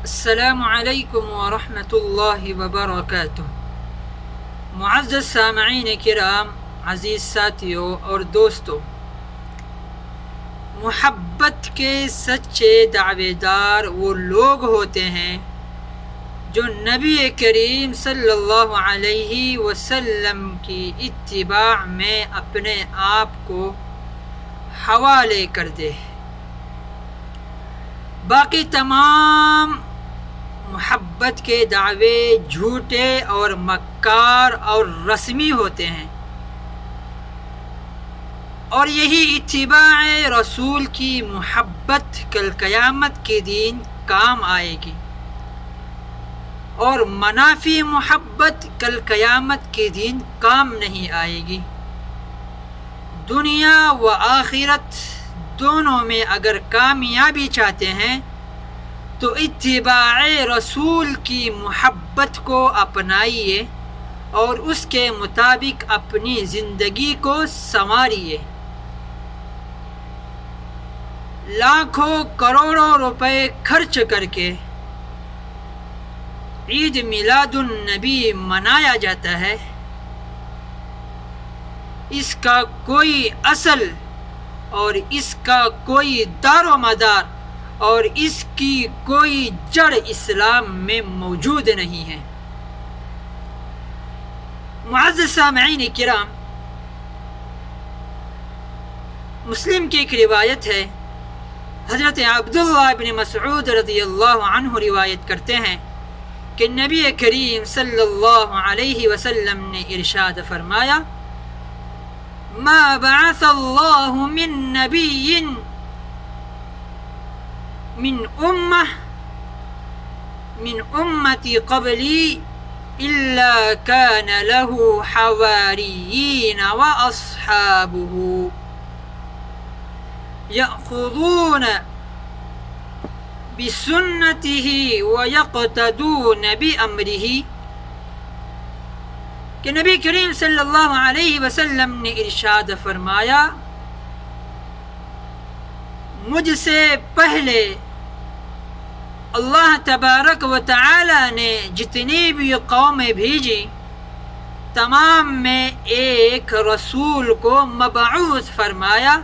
السلام علیکم ورحمۃ اللہ وبرکاتہ۔ معزز سامعین کرام، عزیز ساتھیوں اور دوستوں، محبت کے سچے دعوے دار وہ لوگ ہوتے ہیں جو نبی کریم صلی اللہ علیہ وسلم کی اتباع میں اپنے آپ کو حوالے کر دے۔ باقی تمام محبت کے دعوے جھوٹے اور مکار اور رسمی ہوتے ہیں، اور یہی اتباع رسول کی محبت کل قیامت کے دن کام آئے گی، اور منافی محبت کل قیامت کے دن کام نہیں آئے گی۔ دنیا و آخرت دونوں میں اگر کامیابی چاہتے ہیں تو اتباع رسول کی محبت کو اپنائیے اور اس کے مطابق اپنی زندگی کو سنواریے۔ لاکھوں کروڑوں روپے خرچ کر کے عید میلاد النبی منایا جاتا ہے، اس کا کوئی اصل اور اس کا کوئی دار و مدار اور اس کی کوئی جڑ اسلام میں موجود نہیں ہے۔ معزز سامعین کرام، مسلم کی ایک روایت ہے، حضرت عبداللہ بن مسعود رضی اللہ عنہ روایت کرتے ہیں کہ نبی کریم صلی اللہ علیہ وسلم نے ارشاد فرمایا: ما بعث اللہ من نبی من امتی قبلی الا كان له حواریین واصحابه یأخذون بسنته ویقتدون بامرہ، کہ نبی کریم صلی اللہ علیہ وسلم نے ارشاد فرمایا، مجھ سے پہلے اللہ تبارک و تعالی نے جتنی بھی قومیں بھیجی، تمام میں ایک رسول کو مبعوث فرمایا،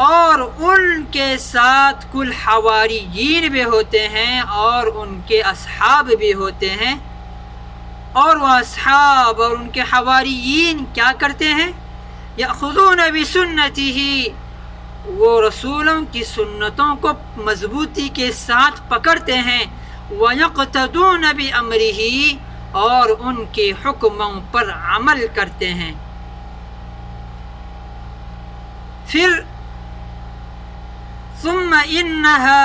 اور ان کے ساتھ کل حواریین بھی ہوتے ہیں اور ان کے اصحاب بھی ہوتے ہیں، اور وہ اصحاب اور ان کے حواریین کیا کرتے ہیں؟ یأخذون بسنتہ، وہ رسولوں کی سنتوں کو مضبوطی کے ساتھ پکڑتے ہیں، وَيَقْتَدُونَ بِأَمْرِهِ، اور ان کے حکموں پر عمل کرتے ہیں۔ پھر ثُمَّ إِنَّهَا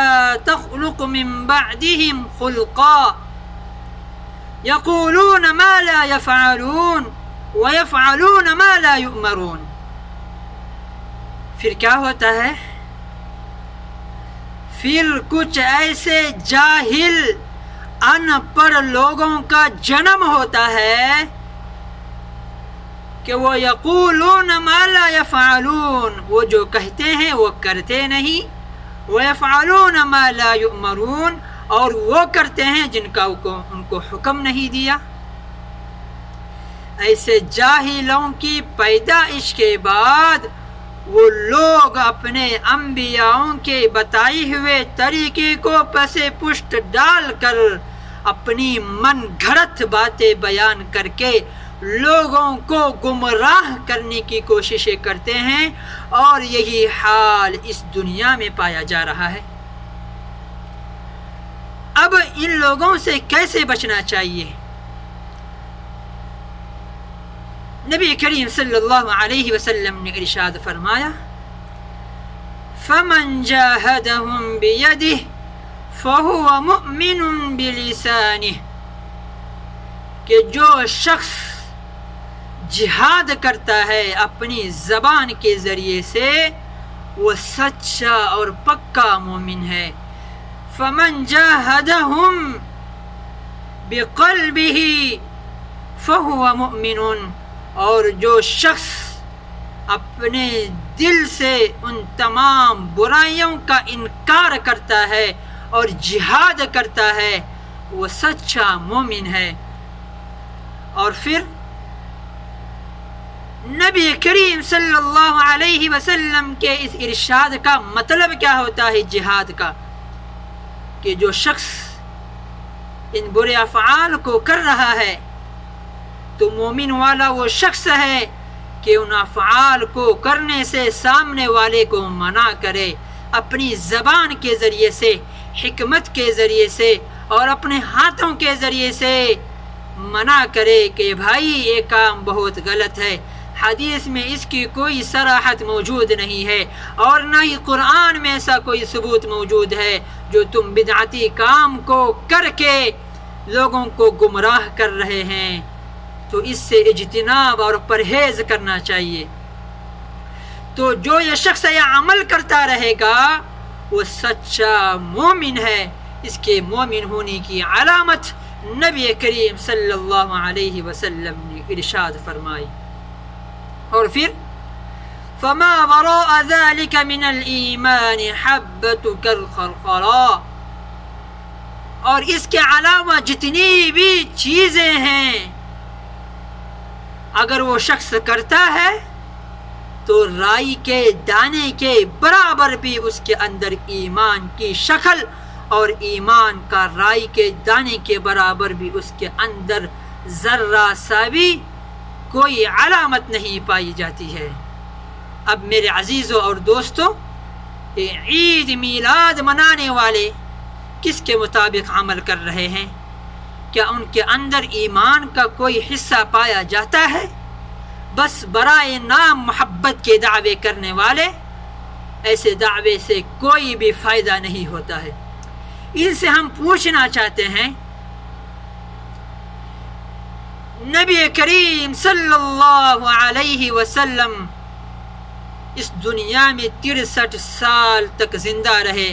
تَخْلُقُ مِن بَعْدِهِمْ خُلْقًا يَقُولُونَ مَا لَا يَفْعَلُونَ وَيَفْعَلُونَ مَا لَا يُؤْمَرُونَ۔ پھر کیا ہوتا ہے؟ پھر کچھ ایسے جاہل ان پڑھ لوگوں کا جنم ہوتا ہے کہ وہ یقولون ما لا یفعلون، وہ جو کہتے ہیں وہ کرتے نہیں، وَيَفْعَلُونَ مَا لَا يُؤْمَرُونَ، اور وہ کرتے ہیں جن کا ان کو حکم نہیں دیا۔ ایسے جاہلوں کی پیدائش کے بعد وہ لوگ اپنے انبیاءوں کے بتائے ہوئے طریقے کو پس پشت ڈال کر اپنی من گھڑت باتیں بیان کر کے لوگوں کو گمراہ کرنے کی کوششیں کرتے ہیں، اور یہی حال اس دنیا میں پایا جا رہا ہے۔ اب ان لوگوں سے کیسے بچنا چاہیے؟ نبی کریم صلی اللہ علیہ وسلم نے ارشاد فرمایا: فَمَنْ جَاهَدَهُمْ بِيَدِهِ فَهُوَ مُؤْمِنٌ بِلِسَانِهِ، کہ جو شخص جہاد کرتا ہے اپنی زبان کے ذریعے سے، وہ سچا اور پکا مومن ہے۔ فَمَنْ جَاهَدَهُمْ بِقَلْبِهِ فَهُوَ مُؤْمِنٌ، اور جو شخص اپنے دل سے ان تمام برائیوں کا انکار کرتا ہے اور جہاد کرتا ہے وہ سچا مومن ہے۔ اور پھر نبی کریم صلی اللہ علیہ وسلم کے اس ارشاد کا مطلب کیا ہوتا ہے جہاد کا، کہ جو شخص ان برے افعال کو کر رہا ہے تو مومن والا وہ شخص ہے کہ ان افعال کو کرنے سے سامنے والے کو منع کرے، اپنی زبان کے ذریعے سے، حکمت کے ذریعے سے اور اپنے ہاتھوں کے ذریعے سے منع کرے کہ بھائی یہ کام بہت غلط ہے۔ حدیث میں اس کی کوئی صراحت موجود نہیں ہے اور نہ ہی قرآن میں ایسا کوئی ثبوت موجود ہے جو تم بدعتی کام کو کر کے لوگوں کو گمراہ کر رہے ہیں، تو اس سے اجتناب اور پرہیز کرنا چاہیے۔ تو جو یہ شخص یہ عمل کرتا رہے گا وہ سچا مومن ہے۔ اس کے مومن ہونے کی علامت نبی کریم صلی اللہ علیہ وسلم نے ارشاد فرمائی۔ اور پھر فما وراء ذلك من الایمان حبۃ کالخردل، اور اس کے علاوہ جتنی بھی چیزیں ہیں اگر وہ شخص کرتا ہے تو رائی کے دانے کے برابر بھی اس کے اندر ایمان کی شکل اور ایمان کا رائی کے دانے کے برابر بھی اس کے اندر ذرہ سا بھی کوئی علامت نہیں پائی جاتی ہے۔ اب میرے عزیزوں اور دوستوں، عید میلاد منانے والے کس کے مطابق عمل کر رہے ہیں؟ کیا ان کے اندر ایمان کا کوئی حصہ پایا جاتا ہے؟ بس برائے نام محبت کے دعوے کرنے والے، ایسے دعوے سے کوئی بھی فائدہ نہیں ہوتا ہے۔ ان سے ہم پوچھنا چاہتے ہیں، نبی کریم صلی اللہ علیہ وسلم اس دنیا میں 63 سال تک زندہ رہے،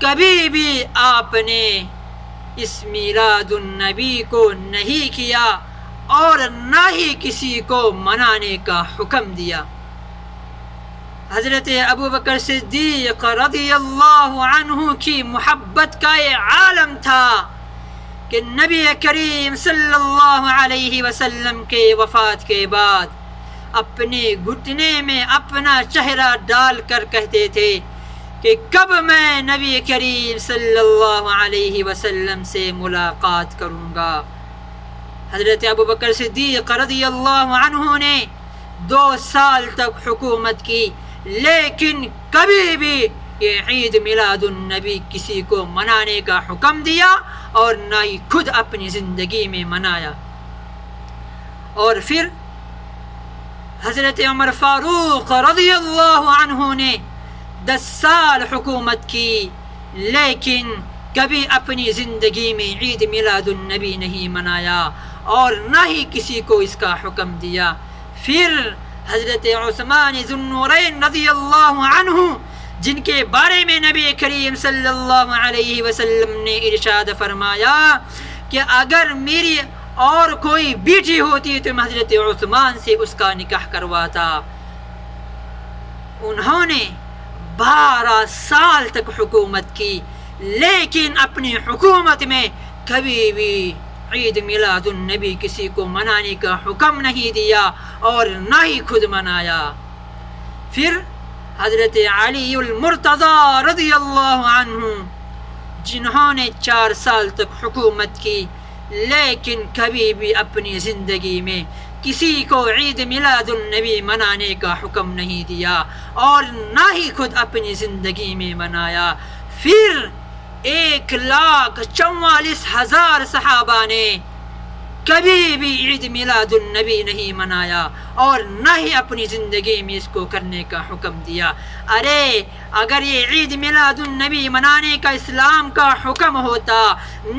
کبھی بھی آپ نے اس میلاد النبی کو نہیں کیا اور نہ ہی کسی کو منانے کا حکم دیا۔ حضرت ابوبکر صدیق رضی اللہ عنہ کی محبت کا یہ عالم تھا کہ نبی کریم صلی اللہ علیہ وسلم کے وفات کے بعد اپنے گھٹنے میں اپنا چہرہ ڈال کر کہتے تھے کہ کب میں نبی کریم صلی اللہ علیہ وسلم سے ملاقات کروں گا۔ حضرت ابوبکر صدیق رضی اللہ عنہ نے 2 سال تک حکومت کی، لیکن کبھی بھی یہ عید میلاد النبی کسی کو منانے کا حکم دیا اور نہ ہی خود اپنی زندگی میں منایا۔ اور پھر حضرت عمر فاروق رضی اللہ عنہ نے 10 سال حکومت کی، لیکن کبھی اپنی زندگی میں عید میلاد النبی نہیں منایا اور نہ ہی کسی کو اس کا حکم دیا۔ پھر حضرت عثمان ذو النورین رضی اللہ عنہ، جن کے بارے میں نبی کریم صلی اللہ علیہ وسلم نے ارشاد فرمایا کہ اگر میری اور کوئی بیٹی ہوتی تو میں حضرت عثمان سے اس کا نکاح کرواتا، انہوں نے 12 سال تک حکومت کی، لیکن اپنی حکومت میں کبھی بھی عید میلاد النبی کسی کو منانے کا حکم نہیں دیا اور نہ ہی خود منایا۔ پھر حضرت علی المرتضی رضی اللہ عنہ، جنہوں نے 4 سال تک حکومت کی، لیکن کبھی بھی اپنی زندگی میں کسی کو عید میلاد النبی منانے کا حکم نہیں دیا اور نہ ہی خود اپنی زندگی میں منایا۔ پھر 1,44,000 صحابہ نے کبھی بھی عید میلاد النبی نہیں منایا اور نہ ہی اپنی زندگی میں اس کو کرنے کا حکم دیا۔ ارے اگر یہ عید میلاد النبی منانے کا اسلام کا حکم ہوتا،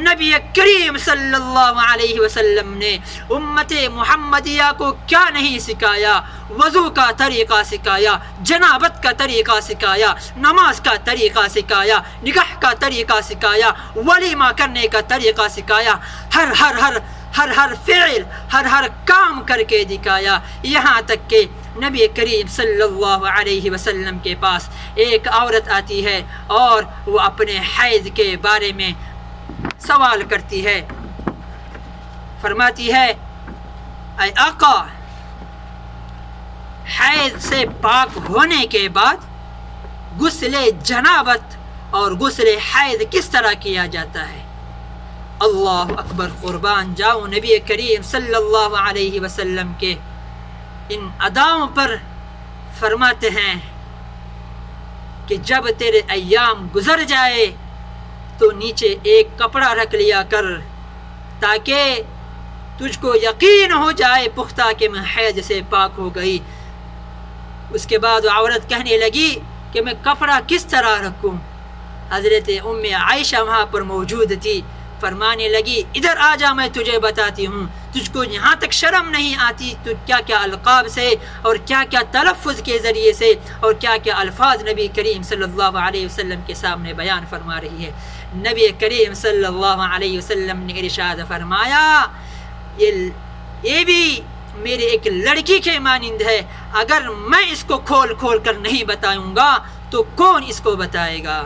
نبی کریم صلی اللہ علیہ وسلم نے امت محمدیہ کو کیا نہیں سکھایا؟ وضو کا طریقہ سکھایا، جنابت کا طریقہ سکھایا، نماز کا طریقہ سکھایا، نکاح کا طریقہ سکھایا، ولیمہ کرنے کا طریقہ سکھایا، ہر فعل، ہر کام کر کے دکھایا، یہاں تک کہ نبی کریم صلی اللہ علیہ وسلم کے پاس ایک عورت آتی ہے اور وہ اپنے حیض کے بارے میں سوال کرتی ہے. فرماتی ہے اے آقا، حیض سے پاک ہونے کے بعد غسل جنابت اور غسل حیض کس طرح کیا جاتا ہے؟ اللہ اکبر، قربان جاؤں نبی کریم صلی اللہ علیہ وسلم کے ان اداؤں پر. فرماتے ہیں کہ جب تیرے ایام گزر جائے تو نیچے ایک کپڑا رکھ لیا کر تاکہ تجھ کو یقین ہو جائے پختہ کہ میں حیض سے پاک ہو گئی. اس کے بعد عورت کہنے لگی کہ میں کپڑا کس طرح رکھوں؟ حضرت ام عائشہ وہاں پر موجود تھی. فرمانے لگی ادھر آ جا، میں تجھے بتاتی ہوں. تجھ کو یہاں تک شرم نہیں آتی تو کیا کیا القاب سے اور کیا کیا تلفظ کے ذریعے سے اور کیا کیا الفاظ نبی کریم صلی اللہ علیہ وسلم کے سامنے بیان فرما رہی ہے. نبی کریم صلی اللہ علیہ وسلم نے ارشاد فرمایا یہ بھی میری ایک لڑکی کے مانند ہے، اگر میں اس کو کھول کھول کر نہیں بتاؤں گا تو کون اس کو بتائے گا؟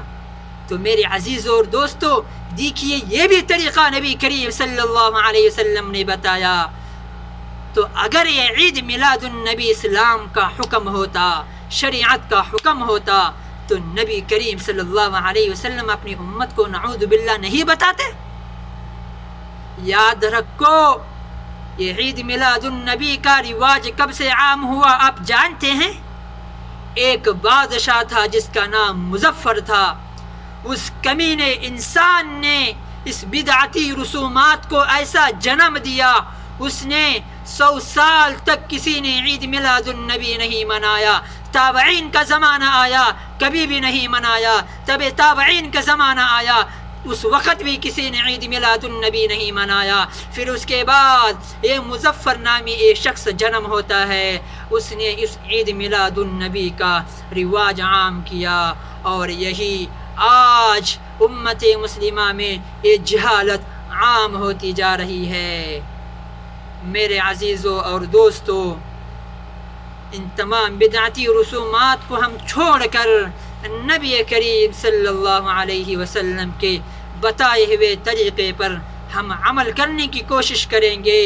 تو میرے عزیزوں اور دوستو، دیکھیے یہ بھی طریقہ نبی کریم صلی اللہ علیہ وسلم نے بتایا. تو اگر یہ عید میلاد النبی اسلام کا حکم ہوتا، شریعت کا حکم ہوتا، تو نبی کریم صلی اللہ علیہ وسلم اپنی امت کو نعوذ باللہ نہیں بتاتے؟ یاد رکھو، یہ عید میلاد النبی کا رواج کب سے عام ہوا آپ جانتے ہیں؟ ایک بادشاہ تھا جس کا نام مظفر تھا. اس کمینے انسان نے اس بدعتی رسومات کو ایسا جنم دیا، اس نے 100 سال تک کسی نے عید میلاد النبی نہیں منایا. تابعین کا زمانہ آیا، کبھی بھی نہیں منایا. تب تابعین کا زمانہ آیا، اس وقت بھی کسی نے عید میلاد النبی نہیں منایا. پھر اس کے بعد یہ مظفر نامی ایک شخص جنم ہوتا ہے، اس نے اس عید میلاد النبی کا رواج عام کیا. اور یہی آج امت مسلمہ میں یہ جہالت عام ہوتی جا رہی ہے. میرے عزیزوں اور دوستو، ان تمام بدعتی رسومات کو ہم چھوڑ کر نبی کریم صلی اللہ علیہ وسلم کے بتائے ہوئے طریقے پر ہم عمل کرنے کی کوشش کریں گے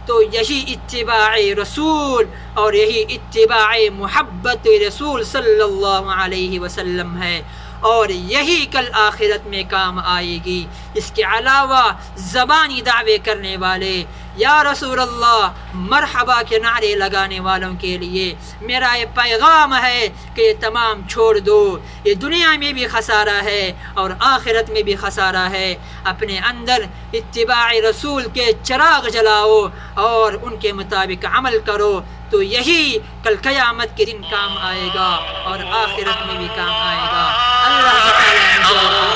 تو یہی اتباع رسول اور یہی اتباع محبت رسول صلی اللہ علیہ وسلم ہے، اور یہی کل آخرت میں کام آئے گی. اس کے علاوہ زبانی دعوے کرنے والے، یا رسول اللہ مرحبا کے نعرے لگانے والوں کے لیے میرا یہ پیغام ہے کہ یہ تمام چھوڑ دو. یہ دنیا میں بھی خسارہ ہے اور آخرت میں بھی خسارہ ہے. اپنے اندر اتباع رسول کے چراغ جلاؤ اور ان کے مطابق عمل کرو تو یہی کل قیامت کے دن کام آئے گا اور آخرت میں بھی کام آئے گا. اللہ تعالیٰ